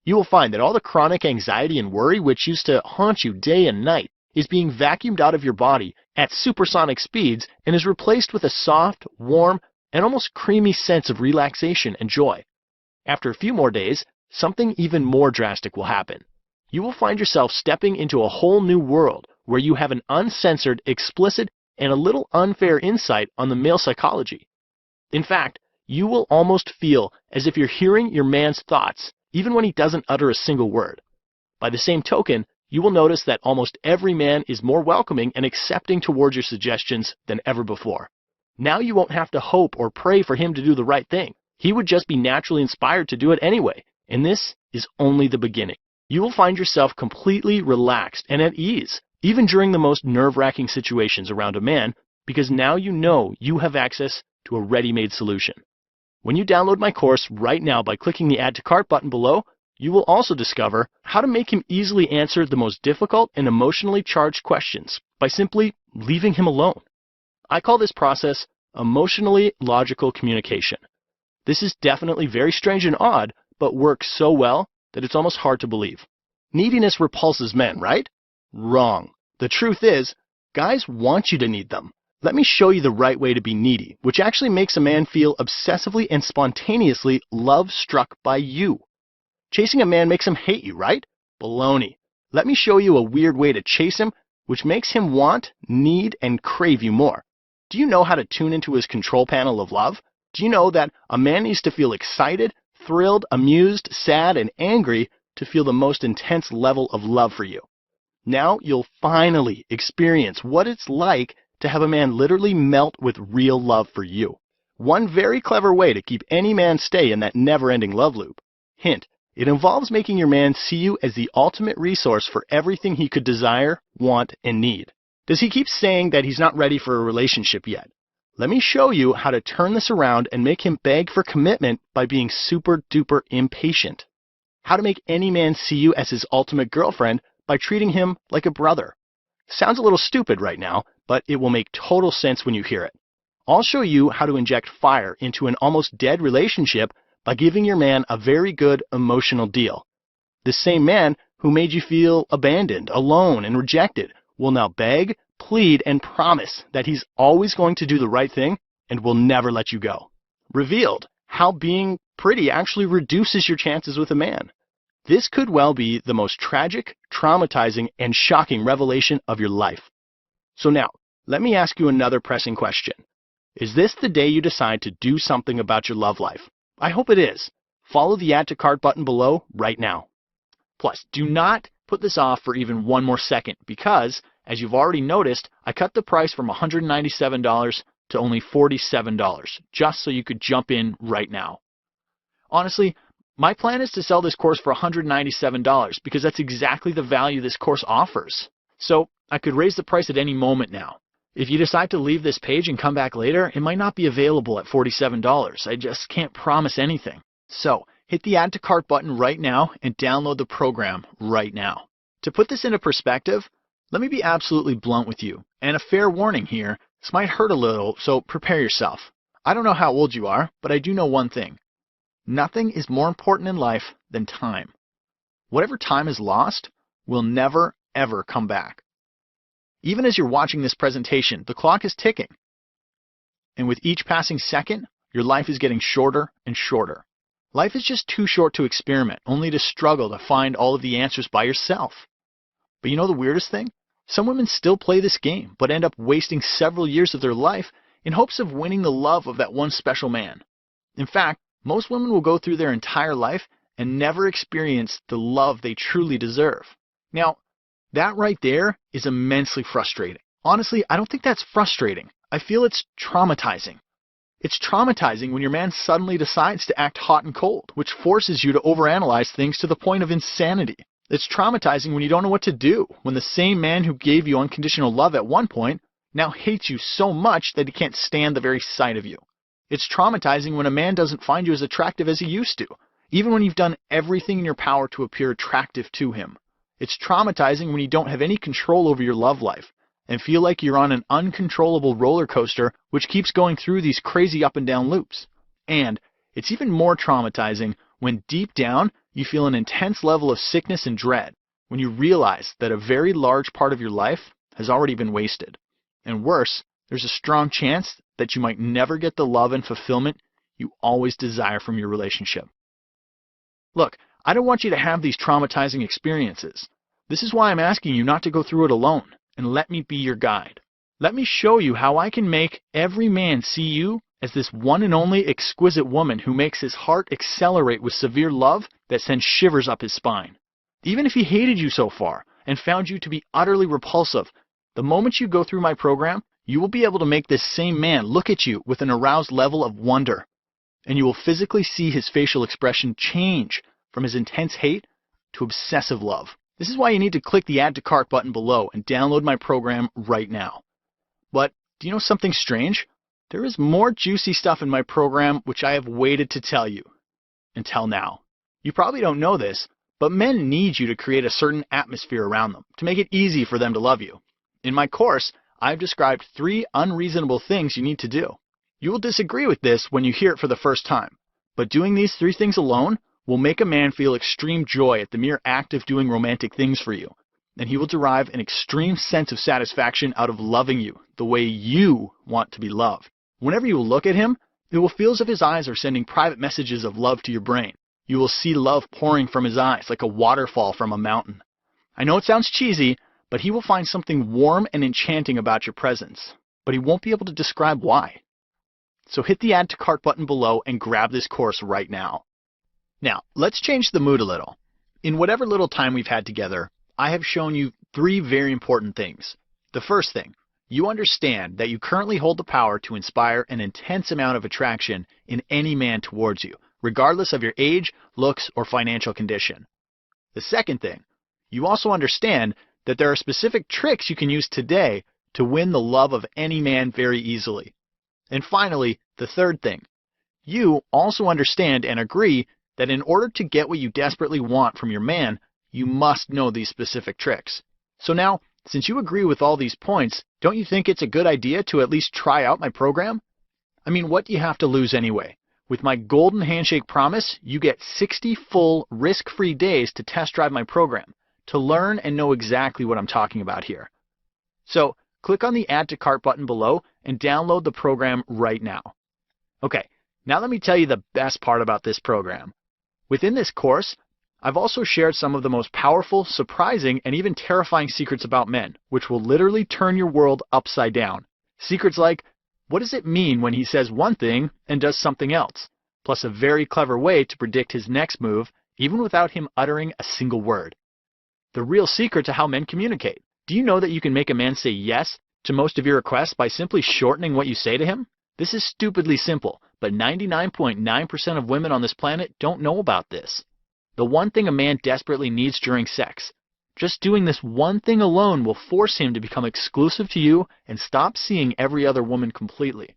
You will find that all the chronic anxiety and worry which used to haunt you day and night is being vacuumed out of your body at supersonic speeds and is replaced with a soft, warm, and almost creamy sense of relaxation and joy. After a few more days, something even more drastic will happen. You will find yourself stepping into a whole new world where you have an uncensored, explicit, and a little unfair insight on the male psychology. In fact, you will almost feel as if you're hearing your man's thoughts, even when he doesn't utter a single word. By the same token, you will notice that almost every man is more welcoming and accepting towards your suggestions than ever before. Now you won't have to hope or pray for him to do the right thing. He would just be naturally inspired to do it anyway, and this is only the beginning. You will find yourself completely relaxed and at ease, even during the most nerve-wracking situations around a man, because now you know you have access to a ready-made solution. When you download my course right now by clicking the Add to Cart button below, you will also discover how to make him easily answer the most difficult and emotionally charged questions by simply leaving him alone. I call this process emotionally logical communication. This is definitely very strange and odd, but works so well that it's almost hard to believe. Neediness repulses men, right? Wrong. The truth is, guys want you to need them. Let me show you the right way to be needy, which actually makes a man feel obsessively and spontaneously love-struck by you. Chasing a man makes him hate you, right? Baloney. Let me show you a weird way to chase him, which makes him want, need, and crave you more. Do you know how to tune into his control panel of love? Do you know that a man needs to feel excited, thrilled, amused, sad, and angry to feel the most intense level of love for you? Now you'll finally experience what it's like to have a man literally melt with real love for you. One very clever way to keep any man stay in that never-ending love loop. Hint, it involves making your man see you as the ultimate resource for everything he could desire, want, and need. Does he keep saying that he's not ready for a relationship yet? Let me show you how to turn this around and make him beg for commitment by being super duper impatient. How to make any man see you as his ultimate girlfriend by treating him like a brother. Sounds a little stupid right now, but it will make total sense when you hear it. I'll show you how to inject fire into an almost dead relationship by giving your man a very good emotional deal. The same man who made you feel abandoned, alone, and rejected will now beg, plead, and promise that he's always going to do the right thing and will never let you go. Revealed, how being pretty actually reduces your chances with a man. This could well be the most tragic, traumatizing, and shocking revelation of your life. So now, let me ask you another pressing question. Is this the day you decide to do something about your love life? I hope it is. Follow the Add to Cart button below right now. Plus, do not put this off for even one more second because, as you've already noticed, I cut the price from $197 to only $47, just so you could jump in right now. Honestly, my plan is to sell this course for $197 because that's exactly the value this course offers. So I could raise the price at any moment now. If you decide to leave this page and come back later, it might not be available at $47. I just can't promise anything. So hit the Add to Cart button right now and download the program right now. To put this into perspective, Let me be absolutely blunt with you, and a fair warning here, this might hurt a little, so prepare yourself. I don't know how old you are, but I do know one thing. Nothing is more important in life than time. Whatever time is lost will never, ever come back. Even as you're watching this presentation, the clock is ticking. And with each passing second, your life is getting shorter and shorter. Life is just too short to experiment, only to struggle to find all of the answers by yourself. But you know the weirdest thing? Some women still play this game, but end up wasting several years of their life in hopes of winning the love of that one special man. In fact, most women will go through their entire life and never experience the love they truly deserve. Now, that right there is immensely frustrating. Honestly, I don't think that's frustrating. I feel it's traumatizing. It's traumatizing when your man suddenly decides to act hot and cold, which forces you to overanalyze things to the point of insanity. It's traumatizing when you don't know what to do, when the same man who gave you unconditional love at one point now hates you so much that he can't stand the very sight of you. It's traumatizing when a man doesn't find you as attractive as he used to, even when you've done everything in your power to appear attractive to him. It's traumatizing when you don't have any control over your love life and feel like you're on an uncontrollable roller coaster which keeps going through these crazy up and down loops. And it's even more traumatizing when deep down you feel an intense level of sickness and dread, when you realize that a very large part of your life has already been wasted. And worse, there's a strong chance that you might never get the love and fulfillment you always desire from your relationship. Look, I don't want you to have these traumatizing experiences. This is why I'm asking you not to go through it alone, and let me be your guide. Let me show you how I can make every man see you as this one and only exquisite woman who makes his heart accelerate with severe love that sends shivers up his spine. Even if he hated you so far and found you to be utterly repulsive, the moment you go through my program, you will be able to make this same man look at you with an aroused level of wonder, and you will physically see his facial expression change from his intense hate to obsessive love. This is why you need to click the Add to Cart button below and download my program right now. But do you know something strange? There is more juicy stuff in my program which I have waited to tell you. Until now. You probably don't know this, but men need you to create a certain atmosphere around them to make it easy for them to love you. In my course, I've described 3 unreasonable things you need to do. You will disagree with this when you hear it for the first time, but doing these 3 things alone will make a man feel extreme joy at the mere act of doing romantic things for you, and he will derive an extreme sense of satisfaction out of loving you the way you want to be loved. Whenever you look at him, it will feel as if his eyes are sending private messages of love to your brain. You will see love pouring from his eyes like a waterfall from a mountain. I know it sounds cheesy, but he will find something warm and enchanting about your presence, but he won't be able to describe why. So hit the Add to Cart button below and grab this course right now. Now, let's change the mood a little. In whatever little time we've had together, I have shown you 3 very important things. The first thing, you understand that you currently hold the power to inspire an intense amount of attraction in any man towards you, regardless of your age, looks, or financial condition. The second thing, you also understand that there are specific tricks you can use today to win the love of any man very easily. And finally, the third thing, you also understand and agree that in order to get what you desperately want from your man, you must know these specific tricks. So now, since you agree with all these points, don't you think it's a good idea to at least try out my program? I mean, what do you have to lose anyway? With my Golden Handshake promise, you get 60 full, risk-free days to test drive my program, to learn and know exactly what I'm talking about here. So, click on the Add to Cart button below and download the program right now. Okay, now let me tell you the best part about this program. Within this course, I've also shared some of the most powerful, surprising, and even terrifying secrets about men, which will literally turn your world upside down. Secrets like, what does it mean when he says one thing and does something else? Plus a very clever way to predict his next move, even without him uttering a single word. The real secret to how men communicate. Do you know that you can make a man say yes to most of your requests by simply shortening what you say to him? This is stupidly simple, but 99.9% of women on this planet don't know about this. The one thing a man desperately needs during sex. Just doing this one thing alone will force him to become exclusive to you and stop seeing every other woman completely.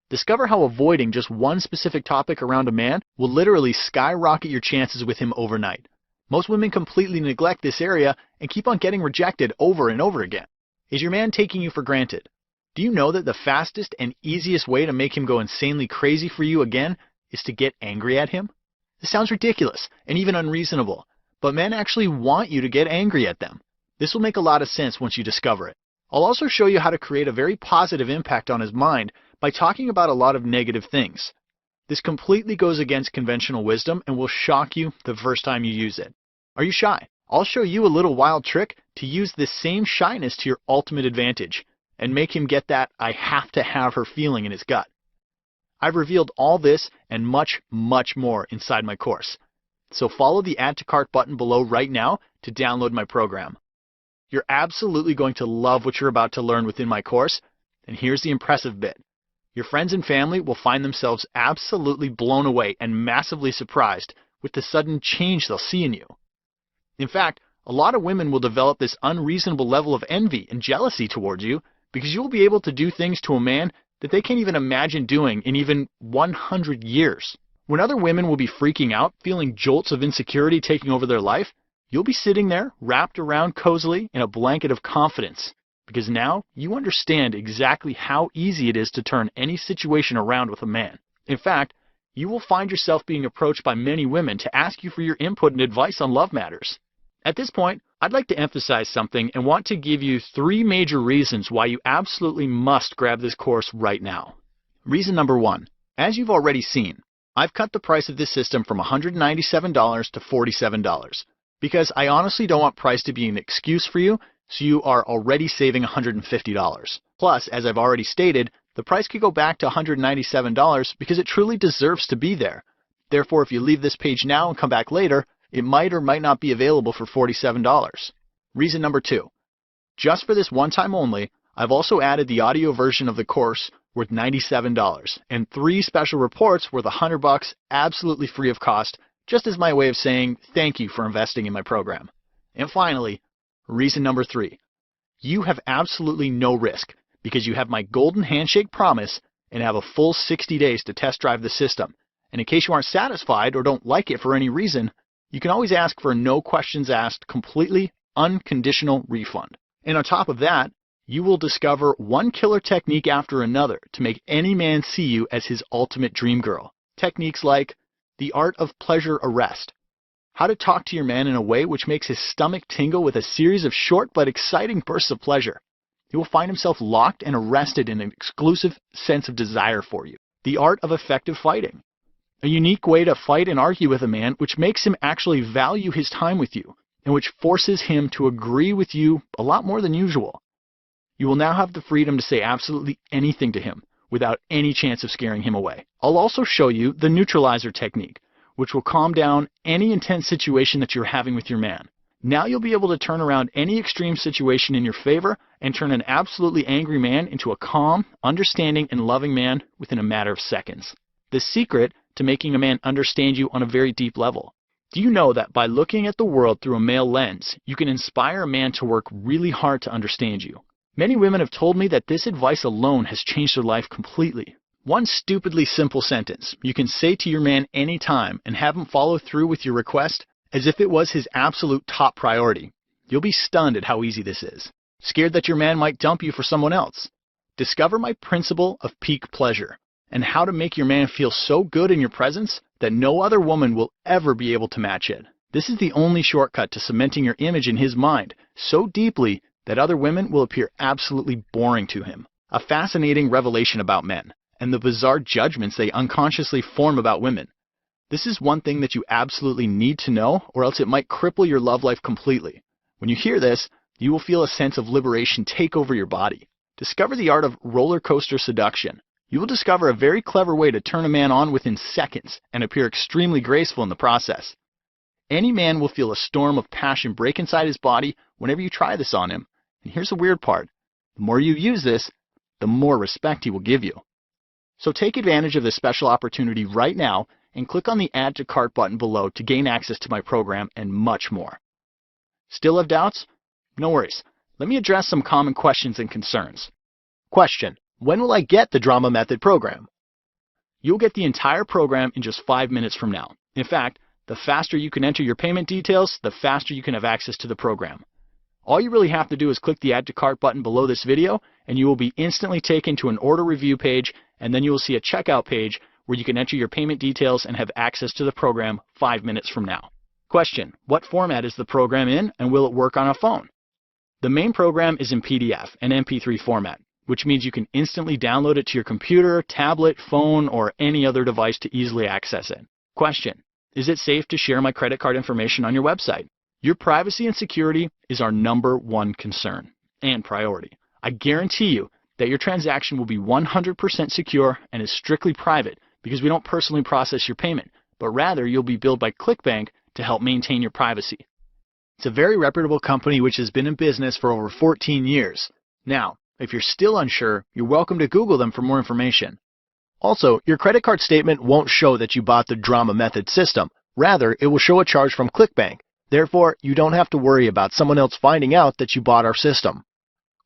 Discover how avoiding just one specific topic around a man will literally skyrocket your chances with him overnight. Most women completely neglect this area and keep on getting rejected over and over again. Is your man taking you for granted? Do you know that the fastest and easiest way to make him go insanely crazy for you again is to get angry at him? This sounds ridiculous and even unreasonable, but men actually want you to get angry at them. This will make a lot of sense once you discover it. I'll also show you how to create a very positive impact on his mind by talking about a lot of negative things. This completely goes against conventional wisdom and will shock you the first time you use it. Are you shy? I'll show you a little wild trick to use this same shyness to your ultimate advantage and make him get that I have to have her feeling in his gut. I've revealed all this and much, much more inside my course. So follow the Add to Cart button below right now to download my program. You're absolutely going to love what you're about to learn within my course, and here's the impressive bit. Your friends and family will find themselves absolutely blown away and massively surprised with the sudden change they'll see in you. In fact, a lot of women will develop this unreasonable level of envy and jealousy towards you because you will be able to do things to a man that they can't even imagine doing in even 100 years. When other women will be freaking out, feeling jolts of insecurity taking over their life, you'll be sitting there wrapped around cozily in a blanket of confidence because now you understand exactly how easy it is to turn any situation around with a man. In fact, you will find yourself being approached by many women to ask you for your input and advice on love matters. At this point, I'd like to emphasize something and want to give you 3 major reasons why you absolutely must grab this course right now. Reason number 1. As you've already seen, I've cut the price of this system from $197 to $47 because I honestly don't want price to be an excuse for you, so you are already saving $150. Plus, as I've already stated, the price could go back to $197 because it truly deserves to be there. Therefore, if you leave this page now and come back later, it might or might not be available for $47. Reason number 2. Just for this one time only, I've also added the audio version of the course worth $97 and 3 special reports worth $100 absolutely free of cost, just as my way of saying thank you for investing in my program. And finally, reason number 3. You have absolutely no risk because you have my golden handshake promise and have a full 60 days to test drive the system. And in case you aren't satisfied or don't like it for any reason, you can always ask for a no questions asked, completely unconditional refund. And on top of that, you will discover one killer technique after another to make any man see you as his ultimate dream girl. Techniques like the art of pleasure arrest, how to talk to your man in a way which makes his stomach tingle with a series of short but exciting bursts of pleasure. He will find himself locked and arrested in an exclusive sense of desire for you. The art of effective fighting, a unique way to fight and argue with a man which makes him actually value his time with you and which forces him to agree with you a lot more than usual. You will now have the freedom to say absolutely anything to him without any chance of scaring him away. I'll also show you the neutralizer technique, which will calm down any intense situation that you're having with your man. Now you'll be able to turn around any extreme situation in your favor and turn an absolutely angry man into a calm, understanding, and loving man within a matter of seconds. The secret to making a man understand you on a very deep level. Do you know that by looking at the world through a male lens, you can inspire a man to work really hard to understand you? Many women have told me that this advice alone has changed their life completely. One stupidly simple sentence you can say to your man anytime and have him follow through with your request as if it was his absolute top priority. You'll be stunned at how easy this is. Scared that your man might dump you for someone else? Discover my principle of peak pleasure and how to make your man feel so good in your presence that no other woman will ever be able to match it. This is the only shortcut to cementing your image in his mind so deeply that other women will appear absolutely boring to him. A fascinating revelation about men and the bizarre judgments they unconsciously form about women. This is one thing that you absolutely need to know, or else it might cripple your love life completely. When you hear this, you will feel a sense of liberation take over your body. Discover the art of roller coaster seduction. You will discover a very clever way to turn a man on within seconds and appear extremely graceful in the process. Any man will feel a storm of passion break inside his body whenever you try this on him. And here's the weird part. The more you use this, the more respect he will give you. So take advantage of this special opportunity right now and click on the Add to Cart button below to gain access to my program and much more. Still have doubts? No worries. Let me address some common questions and concerns. Question: when will I get the Drama Method program? You'll get the entire program in just 5 minutes from now. In fact, the faster you can enter your payment details, the faster you can have access to the program. All you really have to do is click the Add to Cart button below this video, and you will be instantly taken to an order review page, and then you will see a checkout page where you can enter your payment details and have access to the program 5 minutes from now. Question: what format is the program in, and will it work on a phone? The main program is in PDF and MP3 format, which means you can instantly download it to your computer, tablet, phone, or any other device to easily access it. Question: is it safe to share my credit card information on your website? Your privacy and security is our #1 concern and priority. I guarantee you that your transaction will be 100% secure and is strictly private because we don't personally process your payment, but rather you'll be billed by ClickBank to help maintain your privacy. It's a very reputable company which has been in business for over 14 years. Now, if you're still unsure, you're welcome to Google them for more information. Also, your credit card statement won't show that you bought the Drama Method system. Rather, it will show a charge from ClickBank. Therefore, you don't have to worry about someone else finding out that you bought our system.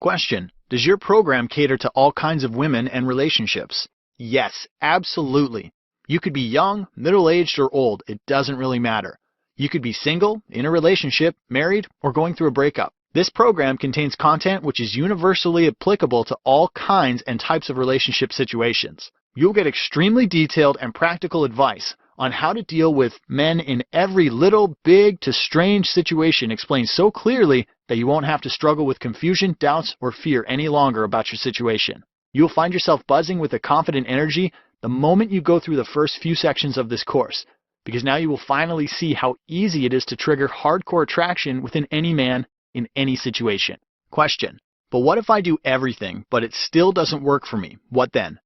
Question: does your program cater to all kinds of women and relationships? Yes, absolutely. You could be young, middle-aged, or old. It doesn't really matter. You could be single, in a relationship, married, or going through a breakup. This program contains content which is universally applicable to all kinds and types of relationship situations. You'll get extremely detailed and practical advice on how to deal with men in every little, big to strange situation explained so clearly that you won't have to struggle with confusion, doubts, or fear any longer about your situation. You'll find yourself buzzing with a confident energy the moment you go through the first few sections of this course, because now you will finally see how easy it is to trigger hardcore attraction within any man in any situation. Question: but what if I do everything, but it still doesn't work for me? What then?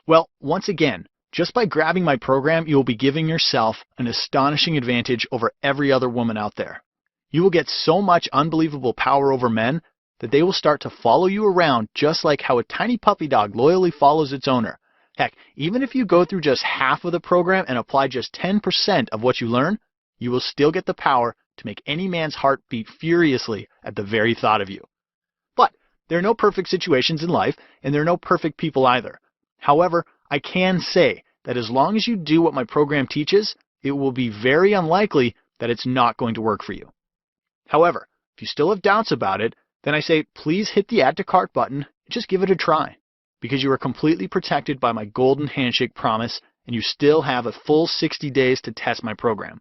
Well, once again, just by grabbing my program, you will be giving yourself an astonishing advantage over every other woman out there. You will get so much unbelievable power over men that they will start to follow you around just like how a tiny puppy dog loyally follows its owner. Heck, even if you go through just half of the program and apply just 10% of what you learn, you will still get the power to make any man's heart beat furiously at the very thought of you. But there are no perfect situations in life, and there are no perfect people either. However, I can say that as long as you do what my program teaches, it will be very unlikely that it's not going to work for you. However, if you still have doubts about it, then I say please hit the Add to Cart button and just give it a try, because you are completely protected by my golden handshake promise, and you still have a full 60 days to test my program.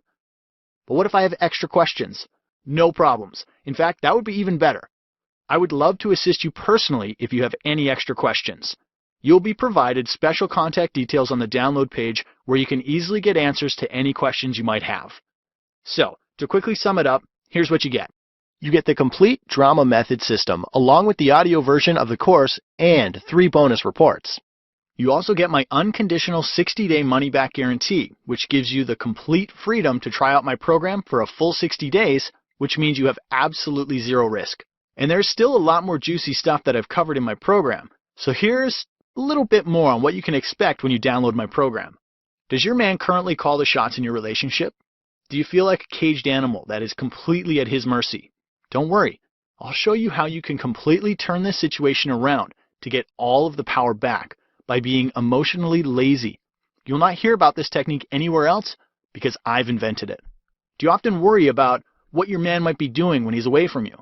But what if I have extra questions? No problems. In fact, that would be even better. I would love to assist you personally if you have any extra questions. You'll be provided special contact details on the download page where you can easily get answers to any questions you might have. So, to quickly sum it up, here's what you get. You get the complete Drama Method system along with the audio version of the course and 3 bonus reports. You also get my unconditional 60-day money-back guarantee, which gives you the complete freedom to try out my program for a full 60 days, which means you have absolutely zero risk. And there's still a lot more juicy stuff that I've covered in my program. So here's a little bit more on what you can expect when you download my program. Does your man currently call the shots in your relationship? Do you feel like a caged animal that is completely at his mercy? Don't worry. I'll show you how you can completely turn this situation around to get all of the power back by being emotionally lazy. You'll not hear about this technique anywhere else because I've invented it. Do you often worry about what your man might be doing when he's away from you?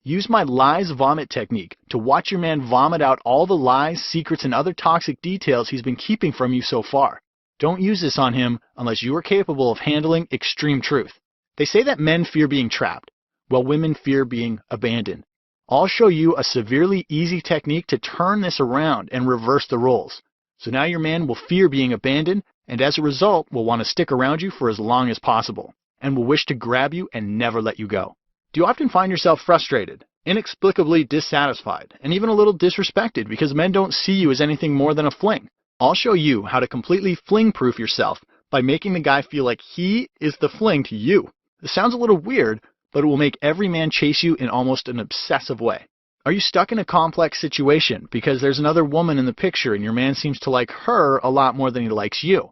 Use my lies vomit technique to watch your man vomit out all the lies, secrets, and other toxic details he's been keeping from you so far. Don't use this on him unless you are capable of handling extreme truth. They say that men fear being trapped, while women fear being abandoned. I'll show you a severely easy technique to turn this around and reverse the roles. So now your man will fear being abandoned, and as a result will want to stick around you for as long as possible, and will wish to grab you and never let you go. Do you often find yourself frustrated, inexplicably dissatisfied, and even a little disrespected because men don't see you as anything more than a fling? I'll show you how to completely fling-proof yourself by making the guy feel like he is the fling to you. This sounds a little weird, but it will make every man chase you in almost an obsessive way. Are you stuck in a complex situation because there's another woman in the picture and your man seems to like her a lot more than he likes you?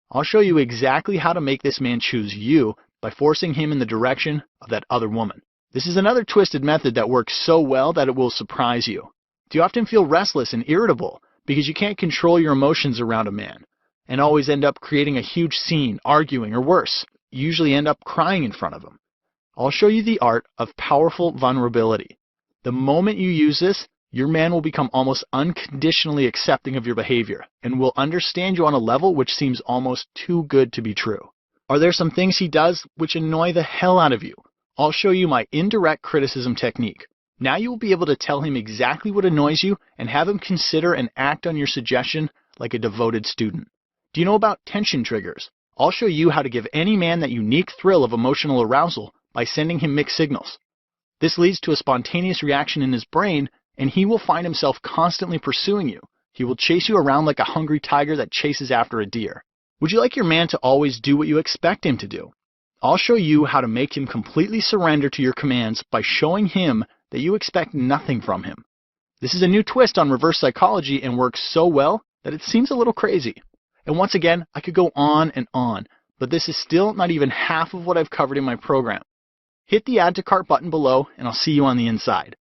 I'll show you exactly how to make this man choose you by forcing him in the direction of that other woman. This is another twisted method that works so well that it will surprise you. Do you often feel restless and irritable because you can't control your emotions around a man and always end up creating a huge scene, arguing, or worse? you usually end up crying in front of him. I'll show you the art of powerful vulnerability. The moment you use this, your man will become almost unconditionally accepting of your behavior and will understand you on a level which seems almost too good to be true. Are there some things he does which annoy the hell out of you? I'll show you my indirect criticism technique. Now you will be able to tell him exactly what annoys you and have him consider and act on your suggestion like a devoted student. Do you know about tension triggers? I'll show you how to give any man that unique thrill of emotional arousal by sending him mixed signals. This leads to a spontaneous reaction in his brain, and he will find himself constantly pursuing you. He will chase you around like a hungry tiger that chases after a deer. Would you like your man to always do what you expect him to do? I'll show you how to make him completely surrender to your commands by showing him that you expect nothing from him. This is a new twist on reverse psychology and works so well that it seems a little crazy. And once again, I could go on and on, but this is still not even half of what I've covered in my program. Hit the Add to Cart button below, and I'll see you on the inside.